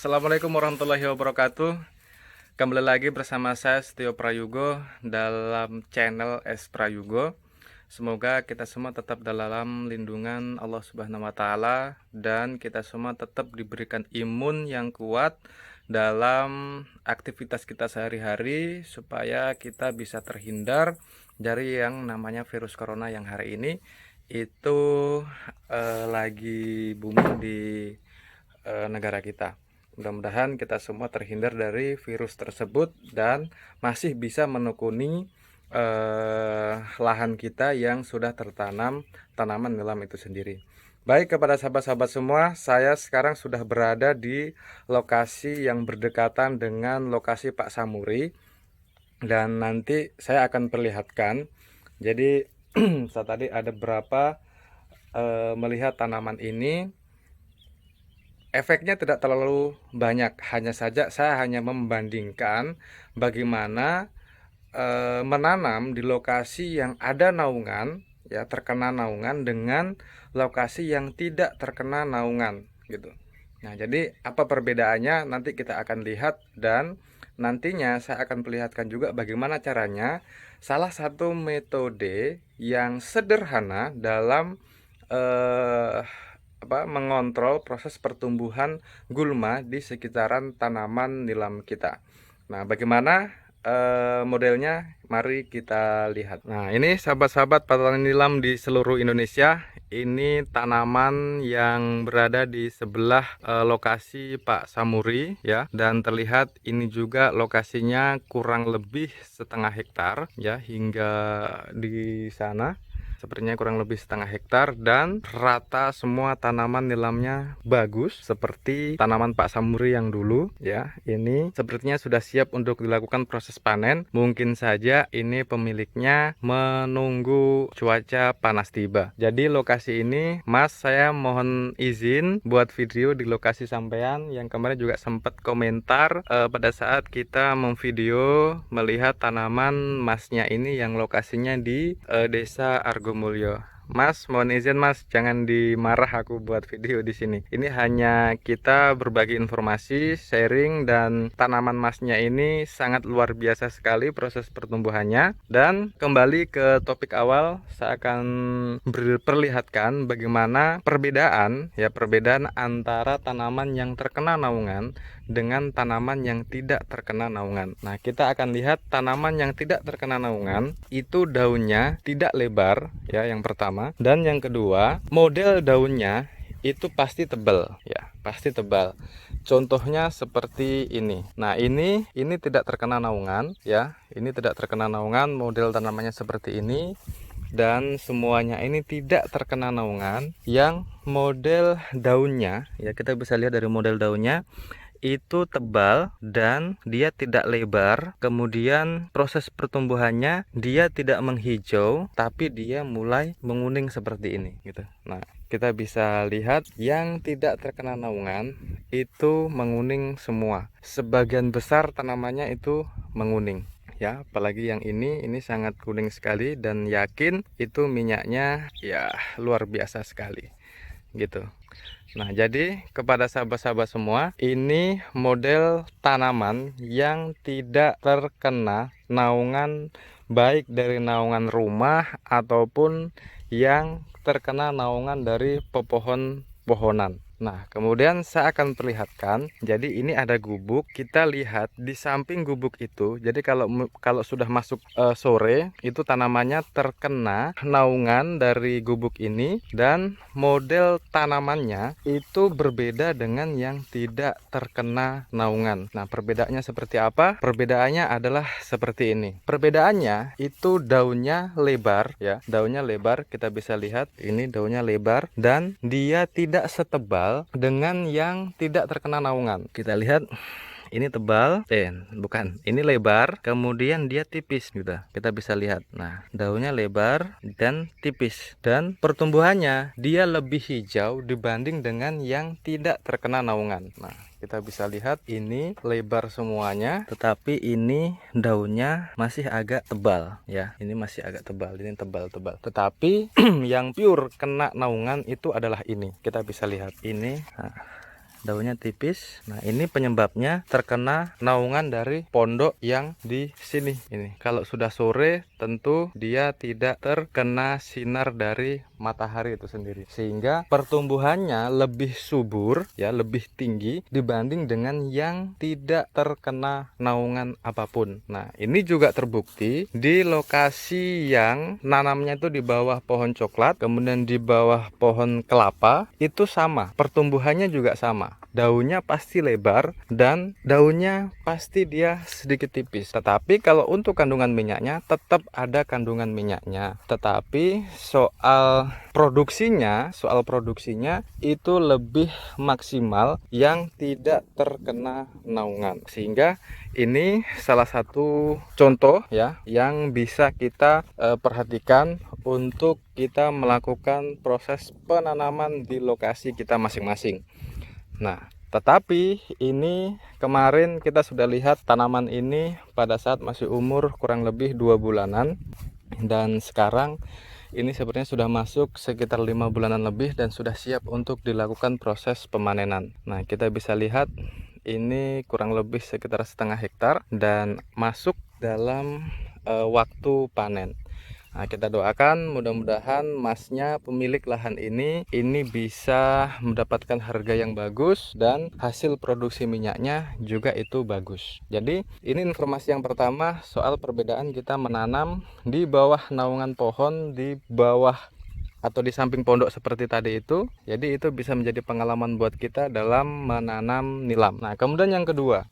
Assalamualaikum warahmatullahi wabarakatuh. Kembali lagi bersama saya Setio Prayugo dalam channel S Prayugo. Semoga kita semua tetap dalam lindungan Allah Subhanahu wa taala dan kita semua tetap diberikan imun yang kuat dalam aktivitas kita sehari-hari supaya kita bisa terhindar dari yang namanya virus corona yang hari ini itu lagi booming di negara kita. Mudah-mudahan kita semua terhindar dari virus tersebut dan masih bisa menekuni lahan kita yang sudah tertanam tanaman nilam itu sendiri. Baik, kepada sahabat-sahabat semua, saya sekarang sudah berada di lokasi yang berdekatan dengan lokasi Pak Samuri dan nanti saya akan perlihatkan. Jadi saya tadi ada berapa melihat tanaman ini. Efeknya tidak terlalu banyak, hanya saja saya hanya membandingkan bagaimana menanam di lokasi yang ada naungan, ya terkena naungan dengan lokasi yang tidak terkena naungan, gitu. Nah, jadi apa perbedaannya nanti kita akan lihat dan nantinya saya akan perlihatkan juga bagaimana caranya. Salah satu metode yang sederhana dalam mengontrol proses pertumbuhan gulma di sekitaran tanaman nilam kita. Nah, bagaimana modelnya? Mari kita lihat. Nah, ini sahabat-sahabat petani nilam di seluruh Indonesia. Ini tanaman yang berada di sebelah lokasi Pak Samuri, ya. Dan terlihat ini juga lokasinya kurang lebih setengah hektar, ya, hingga di sana. Sepertinya kurang lebih setengah hektar dan rata semua tanaman nilamnya bagus seperti tanaman Pak Samuri yang dulu, ya. Ini sepertinya sudah siap untuk dilakukan proses panen. Mungkin saja ini pemiliknya menunggu cuaca panas tiba. Jadi lokasi ini, Mas, saya mohon izin buat video di lokasi sampean yang kemarin juga sempat komentar pada saat kita memvideo melihat tanaman Masnya ini yang lokasinya di Desa Argomulyo. Mas, mohon izin Mas, jangan dimarah aku buat video di sini. Ini hanya kita berbagi informasi, sharing, dan tanaman Masnya ini sangat luar biasa sekali proses pertumbuhannya. Dan kembali ke topik awal, saya akan memperlihatkan bagaimana perbedaan antara tanaman yang terkena naungan dengan tanaman yang tidak terkena naungan. Nah, kita akan lihat tanaman yang tidak terkena naungan itu daunnya tidak lebar, ya, yang pertama, dan yang kedua model daunnya itu pasti tebal, ya, pasti tebal. Contohnya seperti ini. Nah, ini tidak terkena naungan, ya. Ini tidak terkena naungan, model tanamannya seperti ini. Dan semuanya ini tidak terkena naungan. Yang model daunnya, ya, kita bisa lihat dari model daunnya itu tebal dan dia tidak lebar. Kemudian proses pertumbuhannya dia tidak menghijau tapi dia mulai menguning seperti ini, gitu. Nah, kita bisa lihat yang tidak terkena naungan itu menguning semua. Sebagian besar tanamannya itu menguning, ya. Apalagi yang ini sangat kuning sekali dan yakin itu minyaknya ya luar biasa sekali, gitu. Nah, jadi kepada sahabat-sahabat semua, ini model tanaman yang tidak terkena naungan baik dari naungan rumah ataupun yang terkena naungan dari pepohon-pohonan. Nah, kemudian saya akan perlihatkan. Jadi ini ada gubuk. Kita lihat di samping gubuk itu. Jadi kalau sudah masuk sore, itu tanamannya terkena naungan dari gubuk ini dan model tanamannya itu berbeda dengan yang tidak terkena naungan. Nah, perbedaannya seperti apa? Perbedaannya adalah seperti ini. Perbedaannya itu daunnya lebar, ya. Daunnya lebar, kita bisa lihat ini daunnya lebar dan dia tidak setebal dengan yang tidak terkena naungan. Kita lihat ini tebal, ini lebar, kemudian dia tipis, gitu. Kita bisa lihat. Nah, daunnya lebar dan tipis dan pertumbuhannya dia lebih hijau dibanding dengan yang tidak terkena naungan. Nah, kita bisa lihat ini lebar semuanya, tetapi ini daunnya masih agak tebal, ya. Ini masih agak tebal, ini tebal-tebal. Tetapi yang pure kena naungan itu adalah ini. Kita bisa lihat ini. Nah, daunnya tipis. Nah, ini penyebabnya terkena naungan dari pondok yang di sini. Ini kalau sudah sore tentu dia tidak terkena sinar dari matahari itu sendiri, sehingga pertumbuhannya lebih subur ya, lebih tinggi dibanding dengan yang tidak terkena naungan apapun. Nah, ini juga terbukti di lokasi yang nanamnya itu di bawah pohon coklat, kemudian di bawah pohon kelapa, itu sama, pertumbuhannya juga sama. Daunnya pasti lebar dan daunnya pasti dia sedikit tipis. Tetapi kalau untuk kandungan minyaknya tetap ada kandungan minyaknya. Tetapi soal produksinya itu lebih maksimal yang tidak terkena naungan. Sehingga ini salah satu contoh ya yang bisa kita perhatikan untuk kita melakukan proses penanaman di lokasi kita masing-masing. Nah, tetapi ini kemarin kita sudah lihat tanaman ini pada saat masih umur kurang lebih 2 bulanan, dan sekarang ini sebenarnya sudah masuk sekitar 5 bulanan lebih dan sudah siap untuk dilakukan proses pemanenan. Nah, kita bisa lihat ini kurang lebih sekitar setengah hektar dan masuk dalam waktu panen. Nah, kita doakan mudah-mudahan masnya, pemilik lahan ini bisa mendapatkan harga yang bagus dan hasil produksi minyaknya juga itu bagus. Jadi ini informasi yang pertama soal perbedaan kita menanam di bawah naungan pohon, di bawah atau di samping pondok seperti tadi itu. Jadi itu bisa menjadi pengalaman buat kita dalam menanam nilam. Nah, kemudian yang kedua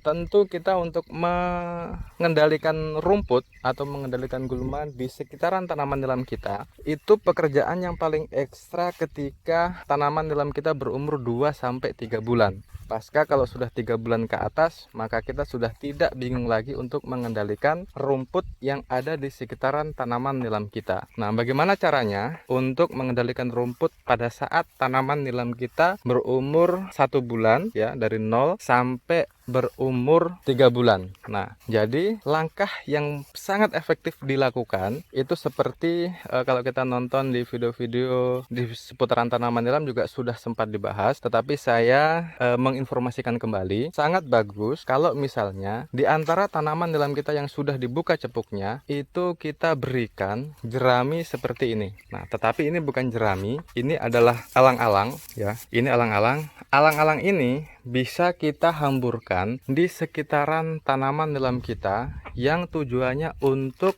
tentu kita untuk mengendalikan rumput atau mengendalikan gulma di sekitaran tanaman nilam kita, itu pekerjaan yang paling ekstra ketika tanaman nilam kita berumur 2-3 bulan. Pasca kalau sudah 3 bulan ke atas, maka kita sudah tidak bingung lagi untuk mengendalikan rumput yang ada di sekitaran tanaman nilam kita. Nah, bagaimana caranya untuk mengendalikan rumput pada saat tanaman nilam kita berumur 1 bulan ya, dari 0 sampai berumur 3 bulan. Nah, jadi langkah yang sangat efektif dilakukan itu seperti kalau kita nonton di video-video di seputaran tanaman nilam juga sudah sempat dibahas, tetapi saya menginformasikan kembali, sangat bagus kalau misalnya di antara tanaman nilam kita yang sudah dibuka cepuknya itu kita berikan jerami seperti ini. Nah, tetapi ini bukan jerami, ini adalah alang-alang ya. Ini alang-alang. Alang-alang ini bisa kita hamburkan di sekitaran tanaman nilam kita yang tujuannya untuk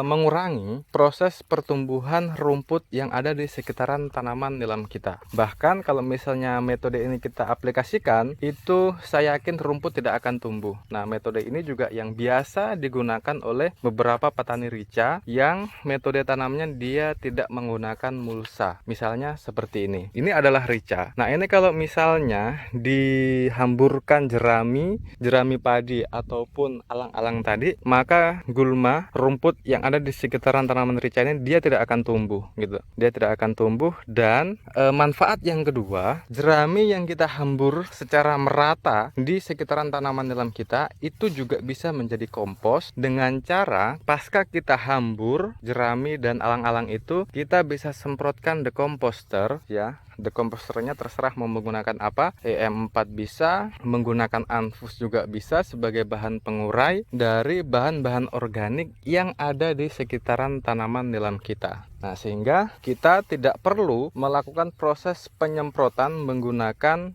mengurangi proses pertumbuhan rumput yang ada di sekitaran tanaman nilam kita. Bahkan kalau misalnya metode ini kita aplikasikan, itu saya yakin rumput tidak akan tumbuh. Nah, metode ini juga yang biasa digunakan oleh beberapa petani rica yang metode tanamnya dia tidak menggunakan mulsa. Misalnya seperti ini. Ini adalah rica. Nah, ini kalau misalnya dihamburkan jerami padi ataupun alang-alang tadi, maka gulma rumput yang ada di sekitaran tanaman rica ini dia tidak akan tumbuh gitu. Dia tidak akan tumbuh. Dan manfaat yang kedua, jerami yang kita hambur secara merata di sekitaran tanaman nilam kita itu juga bisa menjadi kompos dengan cara pasca kita hambur jerami dan alang-alang itu, kita bisa semprotkan decomposter ya. Decomposternya terserah mau menggunakan apa, EM4 bisa, menggunakan Anfus juga bisa sebagai bahan pengurai dari bahan-bahan organik yang ada di sekitaran tanaman nilam kita. Nah, sehingga kita tidak perlu melakukan proses penyemprotan menggunakan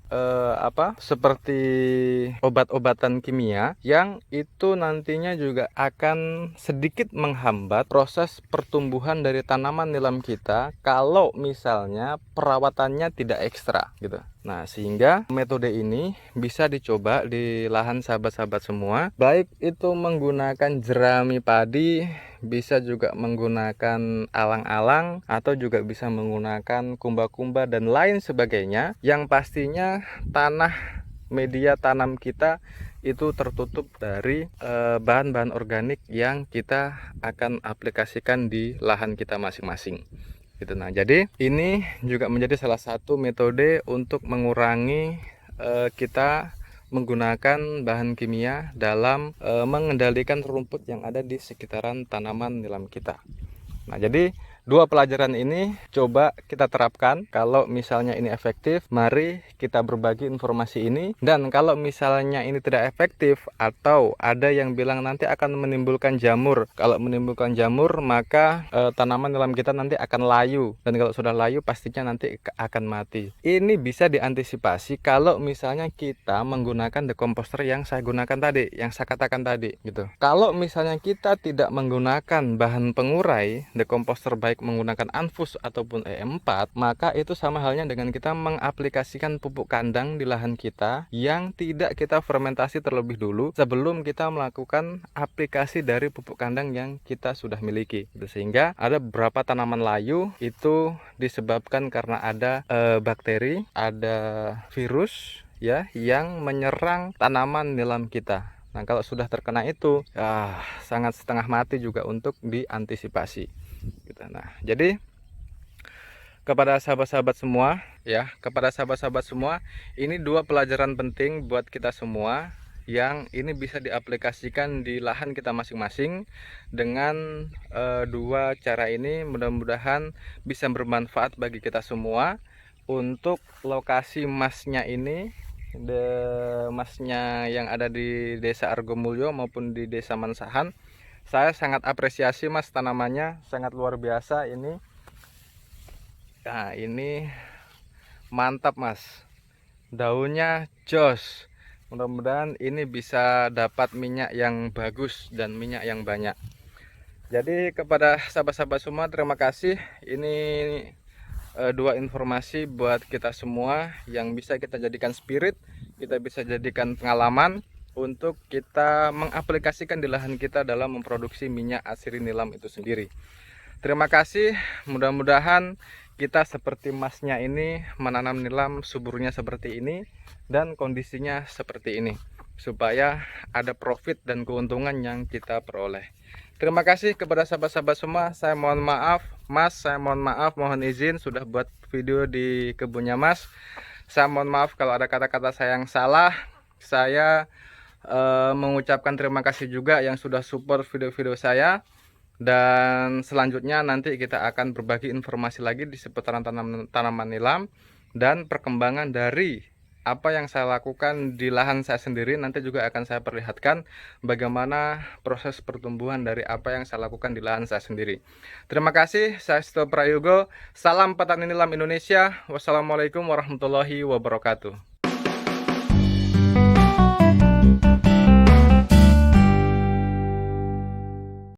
seperti obat-obatan kimia yang itu nantinya juga akan sedikit menghambat proses pertumbuhan dari tanaman nilam kita kalau misalnya perawatan tidak ekstra gitu. Nah, sehingga metode ini bisa dicoba di lahan sahabat-sahabat semua, baik itu menggunakan jerami padi, bisa juga menggunakan alang-alang, atau juga bisa menggunakan kumba-kumba dan lain sebagainya, yang pastinya tanah media tanam kita itu tertutup dari bahan-bahan organik yang kita akan aplikasikan di lahan kita masing-masing gitu. Nah, jadi ini juga menjadi salah satu metode untuk mengurangi kita menggunakan bahan kimia dalam mengendalikan rumput yang ada di sekitaran tanaman nilam kita. Nah, jadi Dua pelajaran ini coba kita terapkan. Kalau misalnya ini efektif, mari kita berbagi informasi ini. Dan kalau misalnya ini tidak efektif atau ada yang bilang nanti akan menimbulkan jamur, kalau menimbulkan jamur maka tanaman nilam kita nanti akan layu, dan kalau sudah layu pastinya nanti akan mati. Ini bisa diantisipasi kalau misalnya kita menggunakan decomposter yang saya gunakan tadi, yang saya katakan tadi gitu. Kalau misalnya kita tidak menggunakan bahan pengurai decomposter, baik menggunakan Anfus ataupun E4, maka itu sama halnya dengan kita mengaplikasikan pupuk kandang di lahan kita yang tidak kita fermentasi terlebih dulu sebelum kita melakukan aplikasi dari pupuk kandang yang kita sudah miliki. Sehingga ada beberapa tanaman layu itu disebabkan karena ada bakteri, ada virus ya yang menyerang tanaman nilam kita. Nah, kalau sudah terkena itu, sangat setengah mati juga untuk diantisipasi. Gitu. Nah, jadi kepada sahabat-sahabat semua, ini dua pelajaran penting buat kita semua yang ini bisa diaplikasikan di lahan kita masing-masing. Dengan dua cara ini mudah-mudahan bisa bermanfaat bagi kita semua. Untuk lokasi masnya ini, masnya yang ada di Desa Argomulyo maupun di Desa Mansahan, saya sangat apresiasi Mas, tanamannya sangat luar biasa ini. Nah, ini mantap Mas, daunnya jos. Mudah-mudahan ini bisa dapat minyak yang bagus dan minyak yang banyak. Jadi kepada sahabat-sahabat semua, terima kasih. Ini dua informasi buat kita semua yang bisa kita jadikan spirit, kita bisa jadikan pengalaman untuk kita mengaplikasikan di lahan kita dalam memproduksi minyak asiri nilam itu sendiri. Terima kasih, mudah-mudahan kita seperti masnya ini menanam nilam suburnya seperti ini dan kondisinya seperti ini, supaya ada profit dan keuntungan yang kita peroleh. Terima kasih kepada sahabat-sahabat semua. Saya mohon maaf Mas, saya mohon maaf, mohon izin sudah buat video di kebunnya Mas. Saya mohon maaf kalau ada kata-kata saya yang salah. Saya mengucapkan terima kasih juga yang sudah support video-video saya. Dan selanjutnya nanti kita akan berbagi informasi lagi di seputaran tanaman nilam dan perkembangan dari apa yang saya lakukan di lahan saya sendiri. Nanti juga akan saya perlihatkan bagaimana proses pertumbuhan dari apa yang saya lakukan di lahan saya sendiri. Terima kasih, saya Seto Prayogo. Salam petani nilam Indonesia. Wassalamualaikum warahmatullahi wabarakatuh.